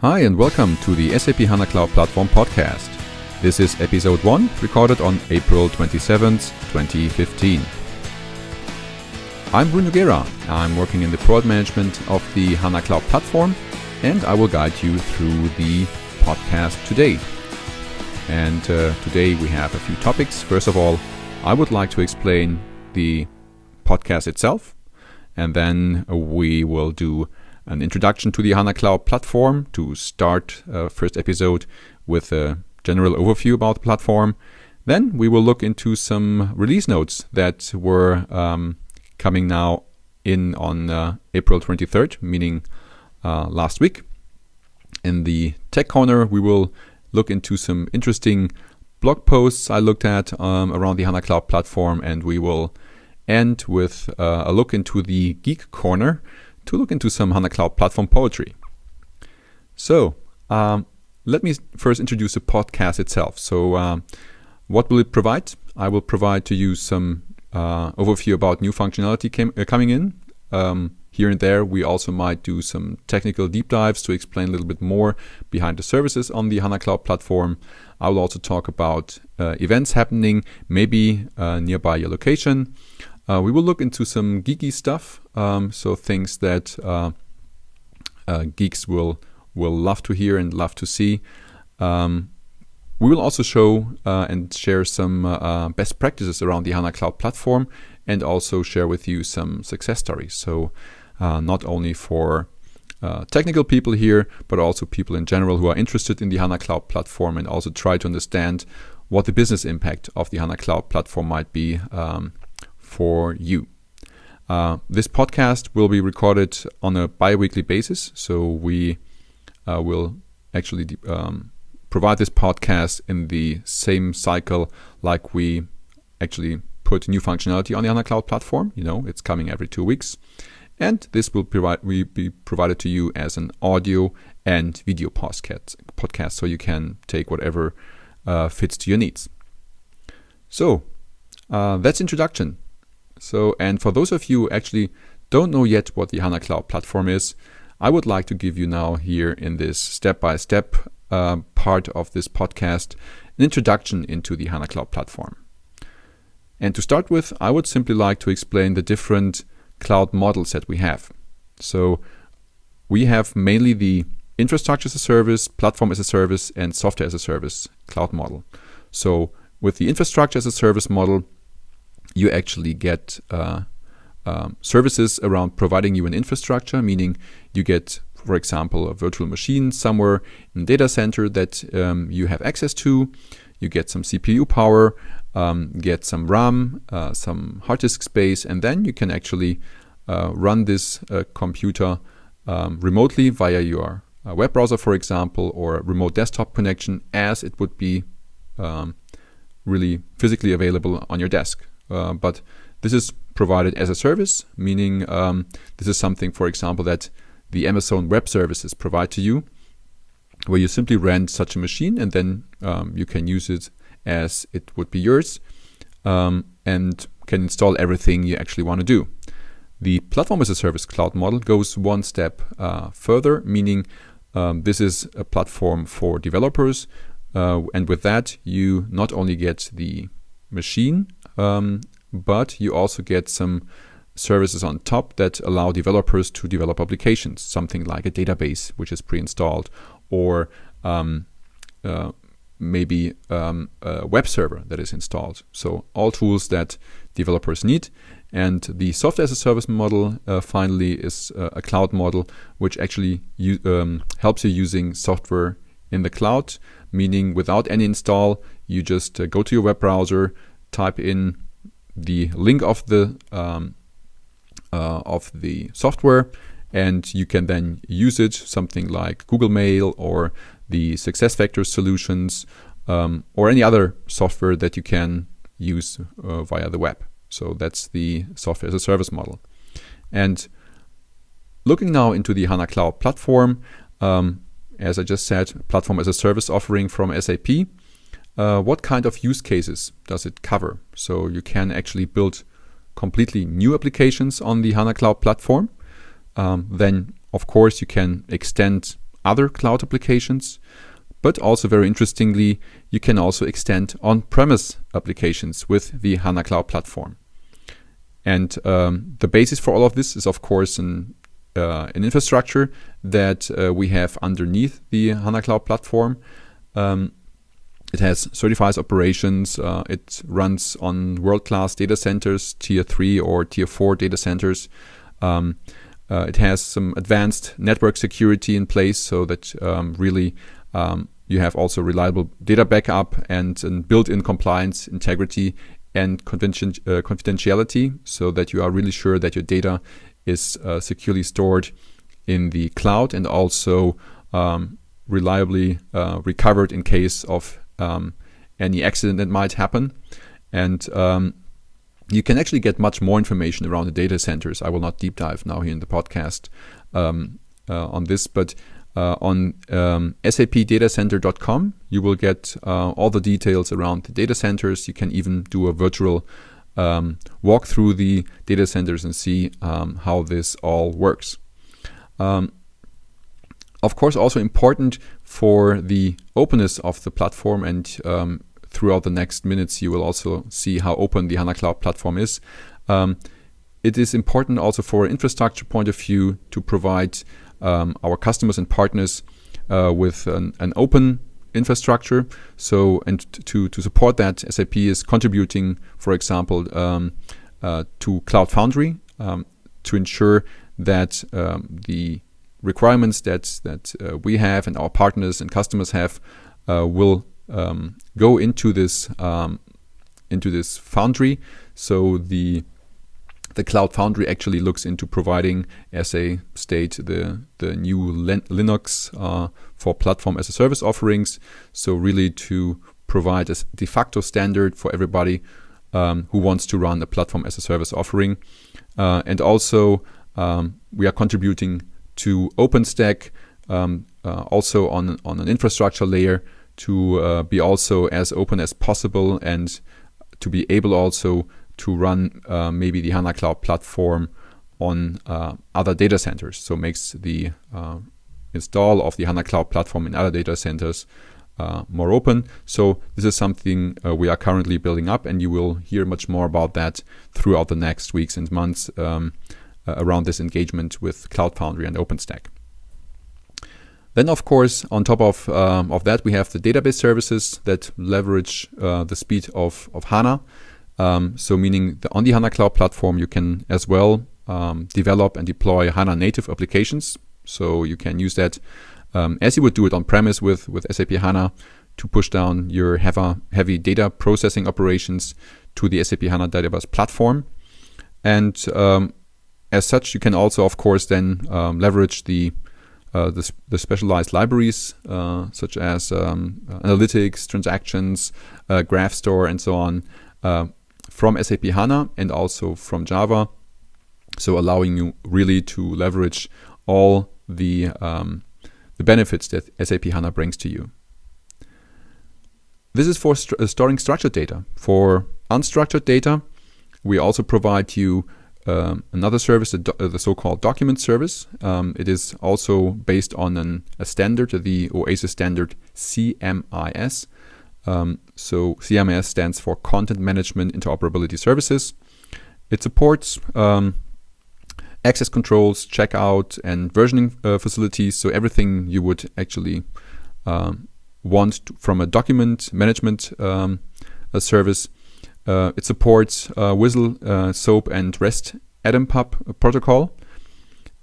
Hi and welcome to the SAP HANA Cloud Platform podcast. This is episode 1, recorded on April 27th, 2015. I'm Bruno Gera. I'm working in the product management of the HANA Cloud Platform, and I will guide you through the podcast today. And today we have a few topics. First of all, I would like to explain the podcast itself, and then we will do an introduction to the HANA Cloud Platform to start first episode with a general overview about the platform. Then we will look into some release notes that were coming now in on April 23rd, meaning last week. In the Tech Corner, we will look into some interesting blog posts I looked at around the HANA Cloud Platform, and we will end with a look into the Geek Corner to look into some HANA Cloud Platform poetry. So, let me first introduce the podcast itself. So, what will it provide? I will provide to you some overview about new functionality coming in. Here and there, we also might do some technical deep dives to explain a little bit more behind the services on the HANA Cloud Platform. I will also talk about events happening, maybe nearby your location. We will look into some geeky stuff, so things that geeks will love to hear and love to see. We will also show and share some best practices around the HANA Cloud Platform, and also share with you some success stories. So not only for technical people here, but also people in general who are interested in the HANA Cloud Platform, and also try to understand what the business impact of the HANA Cloud Platform might be for you. This podcast will be recorded on a bi-weekly basis, so we will actually provide this podcast in the same cycle like we actually put new functionality on the HANA Cloud Platform. You know, it's coming every 2 weeks. And this will be provided to you as an audio and video podcast, so you can take whatever fits to your needs. So, that's introduction. So, and for those of you who actually don't know yet what the HANA Cloud Platform is, I would like to give you now here in this step-by-step part of this podcast an introduction into the HANA Cloud Platform. And to start with, I would simply like to explain the different cloud models that we have. So we have mainly the infrastructure as a service, platform as a service, and software as a service cloud model. So with the infrastructure as a service model, you actually get services around providing you an infrastructure, meaning you get, for example, a virtual machine somewhere in a data center that you have access to. You get some CPU power, get some RAM, some hard disk space, and then you can actually run this computer remotely via your web browser, for example, or a remote desktop connection, as it would be really physically available on your desk. But this is provided as a service, meaning this is something, for example, that the Amazon Web Services provide to you, where you simply rent such a machine, and then you can use it as it would be yours, and can install everything you actually want to do. The platform as a service cloud model goes one step further, meaning this is a platform for developers, and with that you not only get the machine, but you also get some services on top that allow developers to develop applications, something like a database which is pre-installed, or maybe a web server that is installed. So all tools that developers need. And the software as a service model finally is a cloud model which actually helps you using software in the cloud, meaning without any install, you just go to your web browser, type in the link of the software, and you can then use it, something like Google Mail or the SuccessFactors solutions, or any other software that you can use via the web. So that's the software as a service model. And looking now into the HANA Cloud Platform, as I just said, platform as a service offering from SAP. What kind of use cases does it cover? So you can actually build completely new applications on the HANA Cloud Platform. Then, of course, you can extend other cloud applications. But also very interestingly, you can also extend on-premise applications with the HANA Cloud Platform. And the basis for all of this is, of course, an infrastructure that we have underneath the HANA Cloud Platform. It has certified operations. It runs on world-class data centers, tier 3 or tier 4 data centers. It has some advanced network security in place so that really you have also reliable data backup and built-in compliance, integrity, and confidentiality, so that you are really sure that your data is securely stored in the cloud and also reliably recovered in case of any accident that might happen. And you can actually get much more information around the data centers. I will not deep dive now here in the podcast on this, but on sapdatacenter.com, you will get all the details around the data centers. You can even do a virtual walk through the data centers and see how this all works. Of course, also important for the openness of the platform, and throughout the next minutes, you will also see how open the HANA Cloud Platform is. It is important also for an infrastructure point of view to provide our customers and partners with an open infrastructure. So, and to support that, SAP is contributing, for example, to Cloud Foundry to ensure that the requirements that we have and our partners and customers have will go into this foundry. So the Cloud Foundry actually looks into providing, as I state, the new Linux for platform as a service offerings. So really to provide a de facto standard for everybody who wants to run a platform as a service offering. And also we are contributing to OpenStack, also on an infrastructure layer, to be also as open as possible and to be able also to run maybe the HANA Cloud Platform on other data centers. So makes the install of the HANA Cloud Platform in other data centers more open. So this is something we are currently building up, and you will hear much more about that throughout the next weeks and months around this engagement with Cloud Foundry and OpenStack. Then, of course, on top of that, we have the database services that leverage the speed of HANA. So meaning on the HANA Cloud Platform, you can as well develop and deploy HANA native applications. So you can use that as you would do it on premise with SAP HANA to push down your heavy data processing operations to the SAP HANA Database Platform. And as such, you can also, of course, then leverage the specialized libraries such as analytics, transactions, graph store, and so on from SAP HANA and also from Java. So allowing you really to leverage all the benefits that SAP HANA brings to you. This is for storing structured data. For unstructured data, we also provide you another service, the so-called document service. It is also based on a standard, the OASIS standard CMIS. So CMIS stands for Content Management Interoperability Services. It supports access controls, checkout, and versioning facilities. So everything you would actually want from a document management service. It supports WSDL, SOAP, and REST ADAM-PUB protocol.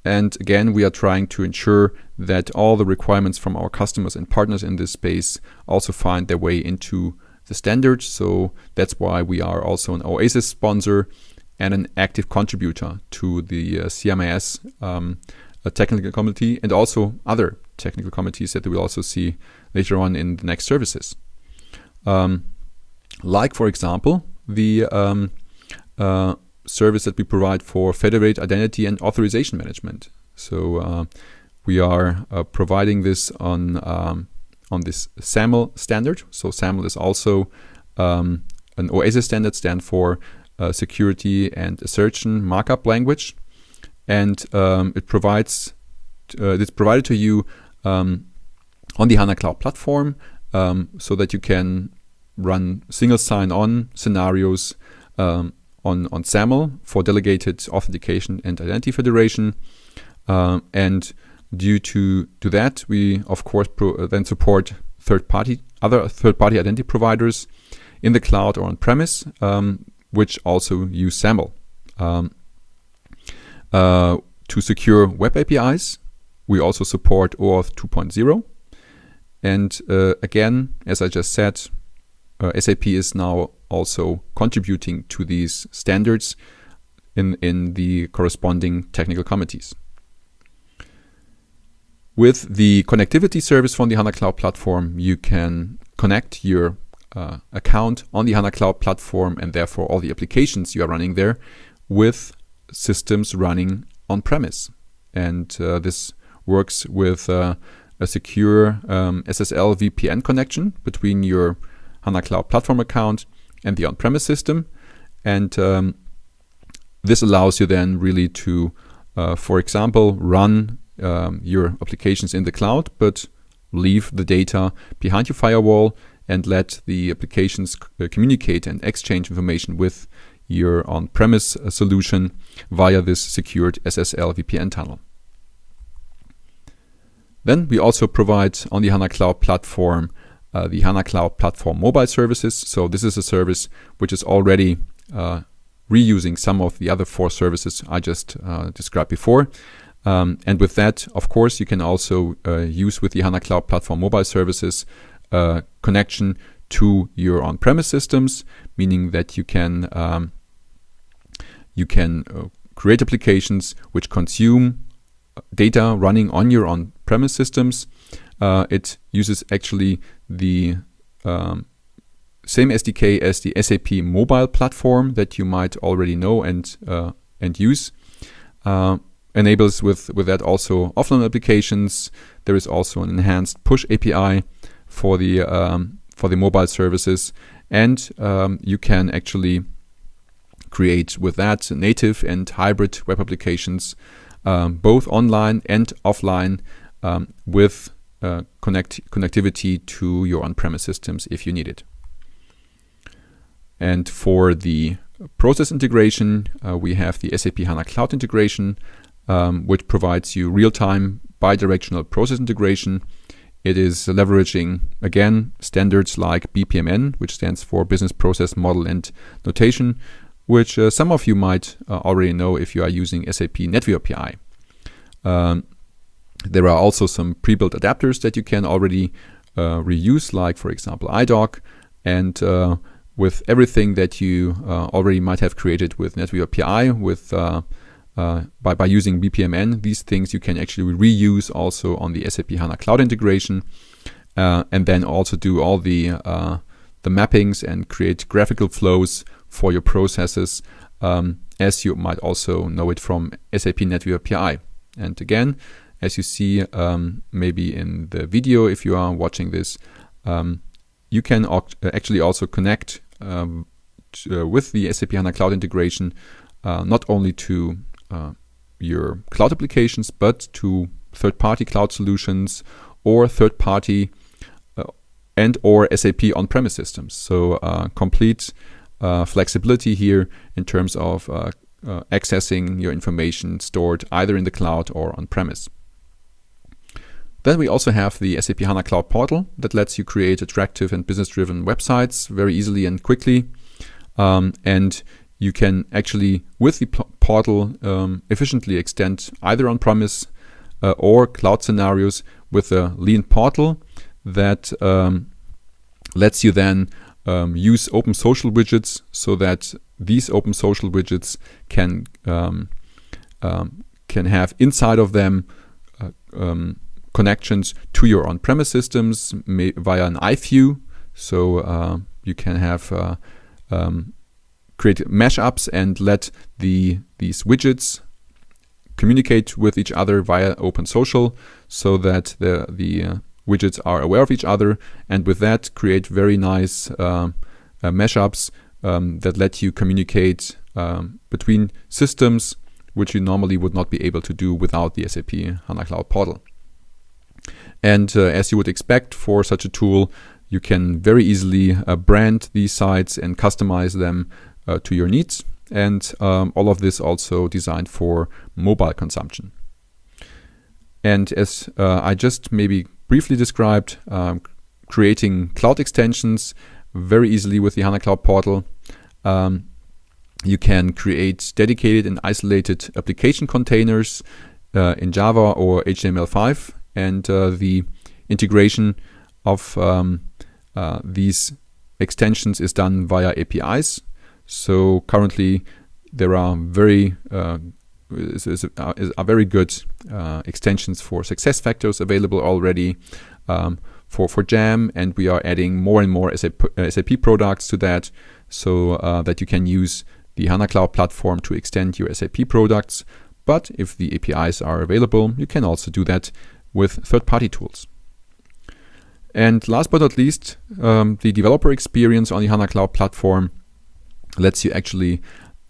And again, we are trying to ensure that all the requirements from our customers and partners in this space also find their way into the standard. So that's why we are also an OASIS sponsor and an active contributor to the CMIS technical committee, and also other technical committees that we will also see later on in the next services. Like, for example, the service that we provide for federated identity and authorization management. So we are providing this on this SAML standard. So SAML is also an OASIS standard, stand for Security and Assertion Markup Language, and it's provided to you on the HANA Cloud Platform, so that you can run single sign-on scenarios on SAML for delegated authentication and identity federation. And due to that, we of course then support other third-party identity providers in the cloud or on-premise, which also use SAML. To secure web APIs, we also support OAuth 2.0. And again, as I just said, SAP is now also contributing to these standards in the corresponding technical committees. With the connectivity service from the HANA Cloud Platform, you can connect your account on the HANA Cloud Platform and therefore all the applications you are running there with systems running on-premise. And this works with a secure SSL VPN connection between your HANA Cloud Platform account and the on-premise system. And this allows you then really to, for example, run your applications in the cloud, but leave the data behind your firewall and let the applications communicate and exchange information with your on-premise solution via this secured SSL VPN tunnel. Then we also provide on the HANA Cloud Platform the HANA Cloud Platform mobile services. So this is a service which is already reusing some of the other 4 services I just described before. And with that, of course, you can also use with the HANA Cloud Platform mobile services connection to your on-premise systems, meaning that you can create applications which consume data running on your on-premise systems. It uses actually the same SDK as the SAP mobile platform that you might already know and use. Enables with that also offline applications. There is also an enhanced push API for the mobile services, and you can actually create with that native and hybrid web applications, both online and offline, with connectivity to your on-premise systems if you need it. And for the process integration, we have the SAP HANA Cloud integration, which provides you real-time bidirectional process integration. It is leveraging, again, standards like BPMN, which stands for Business Process Model and Notation, which some of you might already know if you are using SAP NetView API. There are also some pre-built adapters that you can already reuse, like, for example, iDoc. And with everything that you already might have created with NetView API, by using BPMN, these things you can actually reuse also on the SAP HANA Cloud integration, and then also do all the mappings and create graphical flows for your processes, as you might also know it from SAP NetView API. And again, as you see maybe in the video, if you are watching this, you can actually also connect with the SAP HANA Cloud integration, not only to your cloud applications, but to third-party cloud solutions or third-party and or SAP on-premise systems. So complete flexibility here in terms of accessing your information stored either in the cloud or on-premise. Then we also have the SAP HANA Cloud Portal that lets you create attractive and business-driven websites very easily and quickly. And you can actually, with the portal, efficiently extend either on-premise or cloud scenarios with a lean portal that lets you then use open social widgets, so that these open social widgets can have inside of them connections to your on-premise systems via an iView. So you can have create mashups and let these widgets communicate with each other via open social, so that the widgets are aware of each other, and with that create very nice mashups that let you communicate between systems, which you normally would not be able to do without the SAP HANA Cloud Portal. And as you would expect for such a tool, you can very easily brand these sites and customize them to your needs. And all of this also designed for mobile consumption. And as I just maybe briefly described, creating cloud extensions very easily with the HANA Cloud Portal. You can create dedicated and isolated application containers in Java or HTML5, and the integration of these extensions is done via APIs. So currently there are very good extensions for SuccessFactors available already for Jam, and we are adding more and more SAP products to that, so that you can use the HANA Cloud Platform to extend your SAP products. But if the APIs are available, you can also do that with third-party tools. And last but not least, the developer experience on the HANA Cloud Platform lets you actually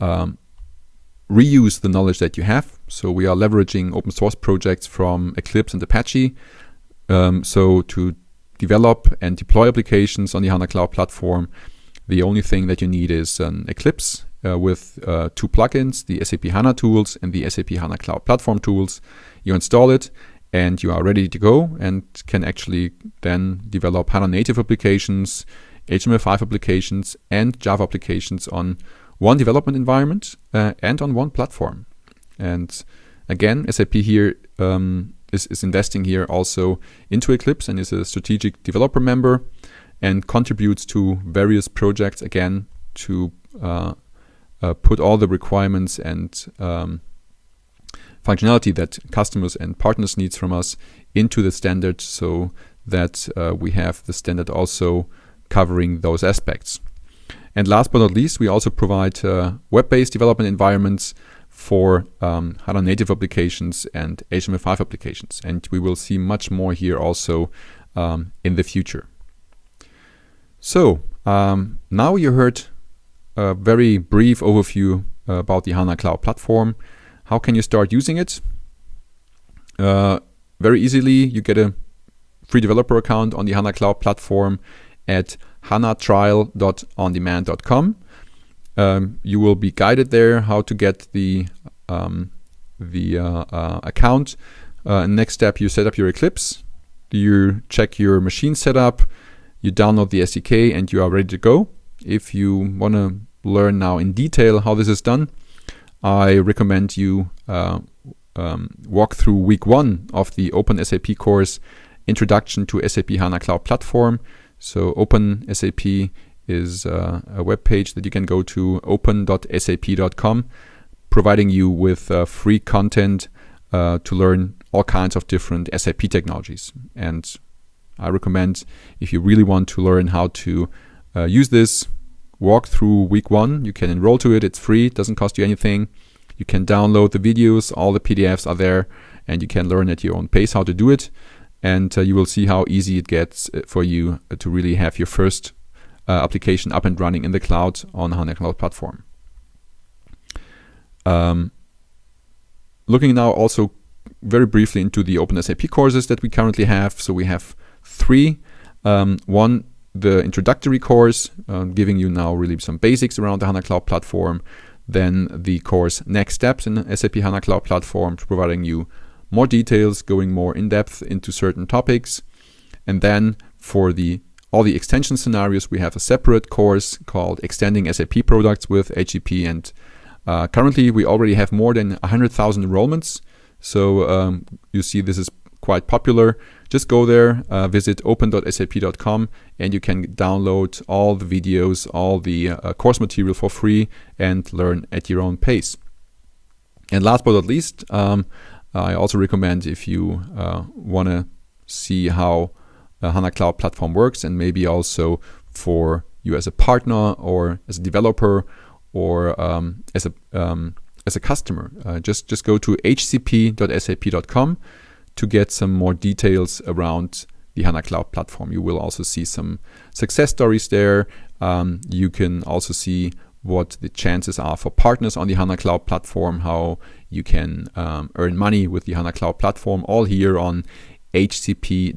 reuse the knowledge that you have. So we are leveraging open source projects from Eclipse and Apache. So to develop and deploy applications on the HANA Cloud Platform, the only thing that you need is an Eclipse with 2 plugins, the SAP HANA tools and the SAP HANA Cloud Platform tools. You install it and you are ready to go and can actually then develop HANA native applications, HTML5 applications and Java applications on one development environment and on one platform. And again, SAP here is investing here also into Eclipse and is a strategic developer member and contributes to various projects again to put all the requirements and functionality that customers and partners needs from us into the standard, so that we have the standard also covering those aspects. And last but not least, we also provide web-based development environments for HANA native applications and HTML5 applications. And we will see much more here also in the future. So now you heard a very brief overview about the HANA Cloud Platform. How can you start using it? Very easily, you get a free developer account on the HANA Cloud Platform at hanatrial.ondemand.com. You will be guided there how to get the account. Next step, you set up your Eclipse. You check your machine setup. You download the SDK and you are ready to go. If you want to learn now in detail how this is done, I recommend you walk through week 1 of the Open SAP course, Introduction to SAP HANA Cloud Platform. So Open SAP is a web page that you can go to, open.sap.com, providing you with free content to learn all kinds of different SAP technologies. And I recommend, if you really want to learn how to use this, walk through week 1. You can enroll to it. It's free. It doesn't cost you anything. You can download the videos. All the PDFs are there, and you can learn at your own pace how to do it. And you will see how easy it gets for you to really have your first application up and running in the cloud on HANA Cloud Platform. Looking now also very briefly into the Open SAP courses that we currently have. So we have 3. One, the introductory course, giving you now really some basics around the HANA Cloud Platform. Then the course Next Steps in SAP HANA Cloud Platform, providing you more details, going more in depth into certain topics. And then for all the extension scenarios, we have a separate course called Extending SAP Products with HCP. And currently we already have more than 100,000 enrollments. So you see this is quite popular. Just go there, visit open.sap.com, and you can download all the videos, all the course material for free and learn at your own pace. And last but not least, I also recommend, if you want to see how HANA Cloud Platform works, and maybe also for you as a partner or as a developer or as a customer, just go to hcp.sap.com to get some more details around the HANA Cloud Platform. You will also see some success stories there. You can also see what the chances are for partners on the HANA Cloud Platform, how you can earn money with the HANA Cloud Platform, all here on hcp.sap.com.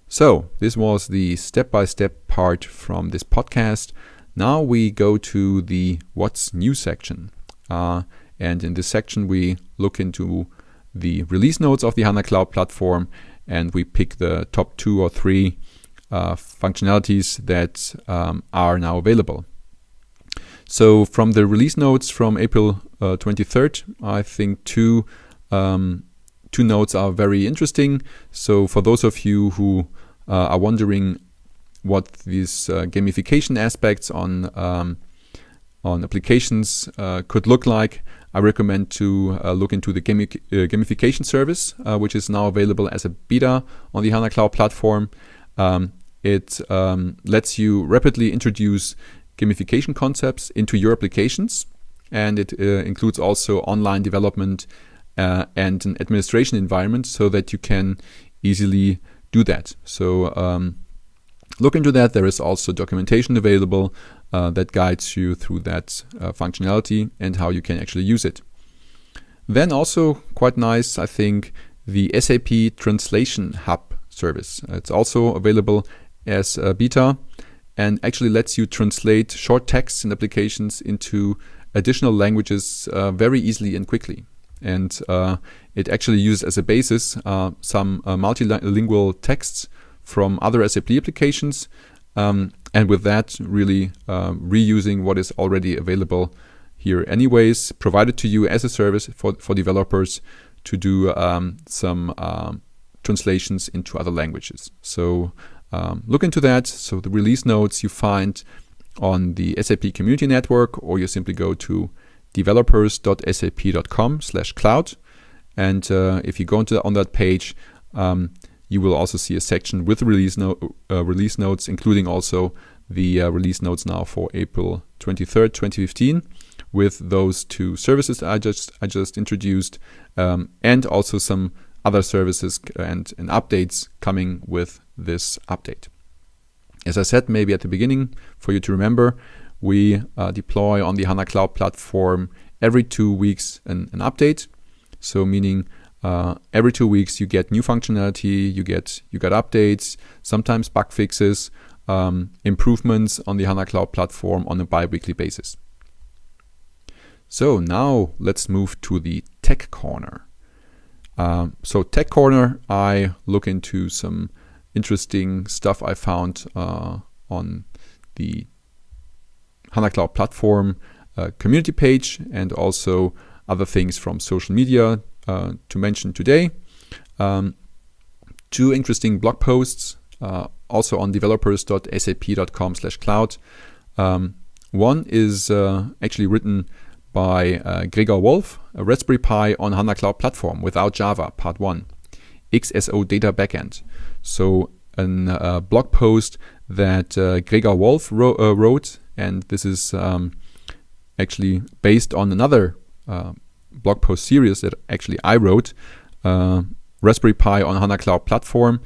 So this was the step-by-step part from this podcast. Now we go to the What's New section. And in this section, we look into the release notes of the HANA Cloud Platform, and we pick the top 2 or 3 functionalities that are now available. So from the release notes from April 23rd, I think two notes are very interesting. So for those of you who are wondering what these gamification aspects on applications could look like, I recommend to look into the gamification service, which is now available as a beta on the HANA Cloud Platform. It lets you rapidly introduce gamification concepts into your applications, and it includes also online development and an administration environment so that you can easily do that. So look into that. There is also documentation available that guides you through that functionality and how you can actually use it. Then also quite nice, I think, the SAP Translation Hub service. It's also available as a beta and actually lets you translate short texts and applications into additional languages very easily and quickly. And it actually uses as a basis some multilingual texts from other SAP applications, and with that really reusing what is already available here anyways, provided to you as a service for developers to do some translations into other languages. So look into that. So the release notes you find on the SAP Community Network, or you simply go to developers.sap.com/cloud. And if you go on that page, you will also see a section with release notes, including also the release notes now for April 23rd, 2015, with those 2 services I just introduced, and also some other services and updates coming with this update. As I said, maybe at the beginning, for you to remember, we deploy on the HANA Cloud Platform every 2 weeks an update. So meaning every 2 weeks you get new functionality, you get updates, sometimes bug fixes, improvements on the HANA Cloud Platform on a bi-weekly basis. So now let's move to the Tech Corner. So Tech Corner, I look into some interesting stuff I found on the HANA Cloud Platform community page, and also other things from social media to mention today. 2 interesting blog posts also on developers.sap.com/cloud. One is actually written by Gregor Wolf, a Raspberry Pi on HANA Cloud Platform without Java, Part 1, XSO Data Backend. So a blog post that Gregor Wolf wrote, and this is actually based on another blog post series that actually I wrote, Raspberry Pi on HANA Cloud Platform.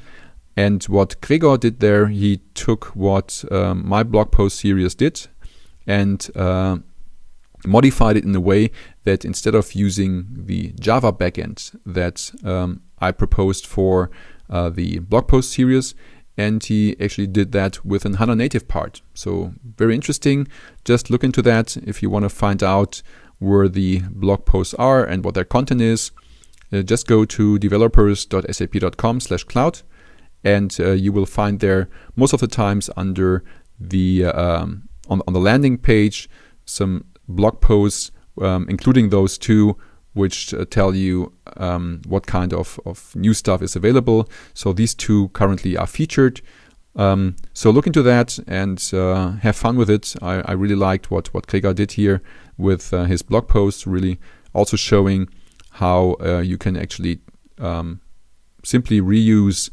And what Gregor did there, he took what my blog post series did and modified it in a way that instead of using the Java backend that I proposed for the blog post series, and he actually did that with an HANA native part. So very interesting. Just look into that if you want to find out where the blog posts are and what their content is. Just go to developers.sap.com/cloud, and you will find there most of the times under the on the landing page some blog posts, including those 2, which tell you what kind of new stuff is available. So these 2 currently are featured. So look into that and have fun with it. I really liked what Gregor did here with his blog post, really also showing how you can actually simply reuse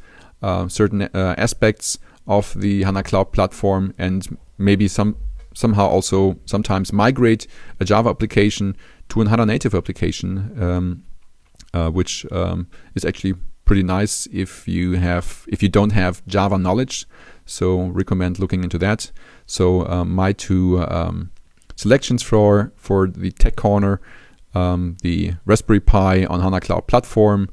certain aspects of the HANA Cloud Platform, and maybe somehow also sometimes migrate a Java application to a HANA native application, which is actually pretty nice if you don't have Java knowledge. So recommend looking into that. So my 2 selections for the Tech Corner, the Raspberry Pi on HANA Cloud Platform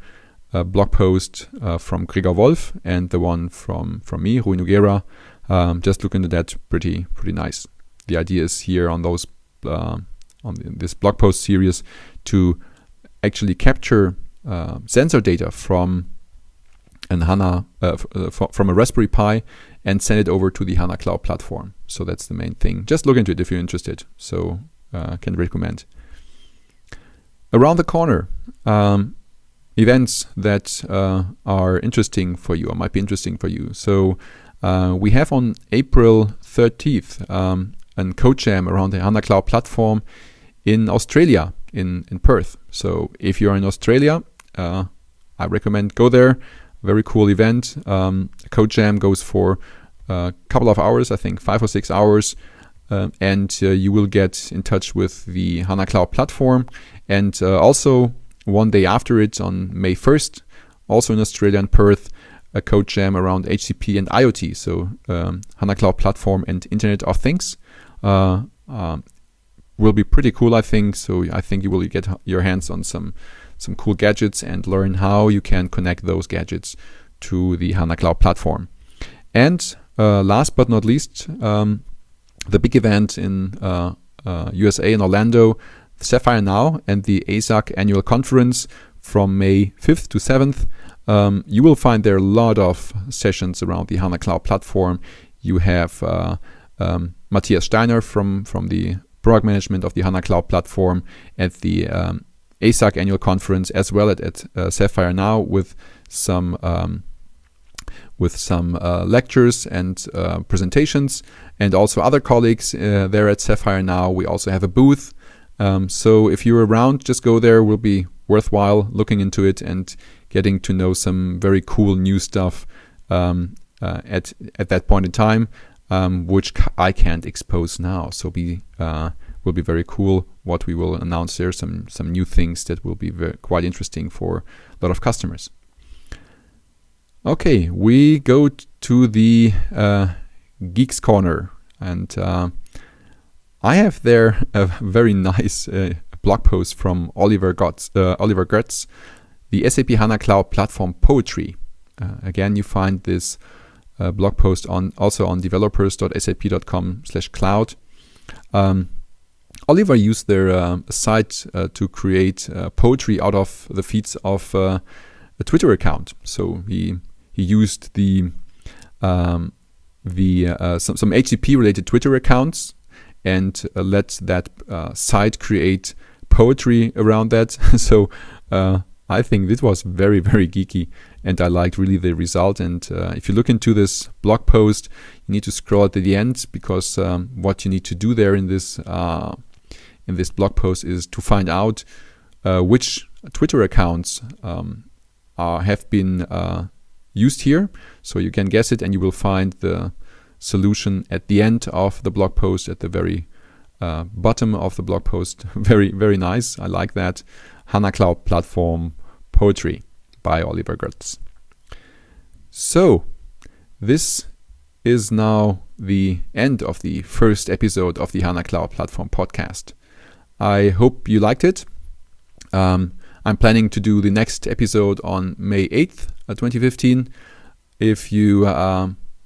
blog post from Gregor Wolf and the one from me, Rui Nogueira. Just look into that. Pretty nice. The idea is here on those this blog post series to actually capture sensor data from an HANA from a Raspberry Pi and send it over to the HANA Cloud Platform. So that's the main thing. Just look into it if you're interested. So can recommend. Around the corner, events that are interesting for you or might be interesting for you. So we have on April 30th a code jam around the HANA Cloud Platform in Australia, in Perth. So if you're in Australia, I recommend go there. Very cool event. Code jam goes for a couple of hours, I think 5 or 6 hours, and you will get in touch with the HANA Cloud Platform. And also one day after it, on May 1st, also in Australia and Perth, a code jam around HCP and IoT, so HANA Cloud Platform and Internet of Things. Will be pretty cool, I think. So I think you will get your hands on some cool gadgets and learn how you can connect those gadgets to the HANA Cloud Platform. And last but not least, the big event in USA in Orlando, Sapphire Now and the ASAC annual conference from May 5th to 7th. You will find there a lot of sessions around the HANA Cloud Platform. You have Matthias Steiner from the product management of the HANA Cloud Platform at the ASAC annual conference, as well at Sapphire Now with some lectures and presentations, and also other colleagues there at Sapphire Now. We also have a booth. So if you're around, just go there. Will be worthwhile looking into it and getting to know some very cool new stuff at that point in time, which I can't expose now. So will be very cool what we will announce there. Some new things that will be quite interesting for a lot of customers. Okay, we go to the Geeks Corner, and I have there a very nice blog post from Oliver Götz, the SAP HANA Cloud Platform Poetry. Again, you find this blog post also on developers.sap.com/cloud. Oliver used their site to create poetry out of the feeds of a Twitter account. So he used some HCP related Twitter accounts and let that site create poetry around that. So I think this was very, very geeky, and I liked really the result. And if you look into this blog post, you need to scroll to the end, because what you need to do there in this blog post is to find out which Twitter accounts have been used here. So you can guess it, and you will find the solution at the end of the blog post, at the very bottom of the blog post. Very, very nice. I like that. HANA Cloud Platform Poetry by Oliver Götz. So this is now the end of the first episode of the HANA Cloud Platform podcast. I hope you liked it. I'm planning to do the next episode on May 8th, 2015. If you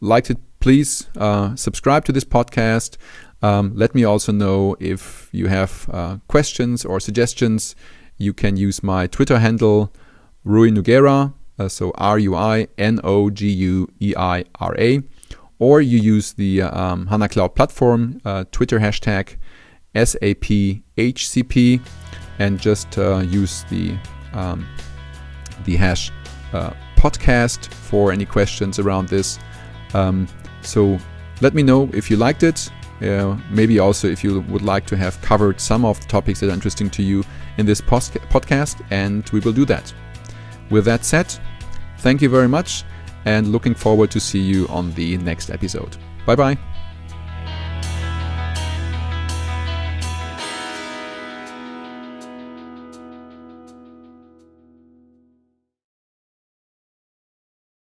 liked it, please subscribe to this podcast. Let me also know if you have questions or suggestions. You can use my Twitter handle, Rui Nogueira, so RUINOGUEIRA, or you use the HANA Cloud Platform Twitter hashtag SAPHCP, and just use the hash podcast for any questions around this. So let me know if you liked it. Maybe also if you would like to have covered some of the topics that are interesting to you in this podcast, and we will do that. With that said, thank you very much, and looking forward to see you on the next episode. Bye bye.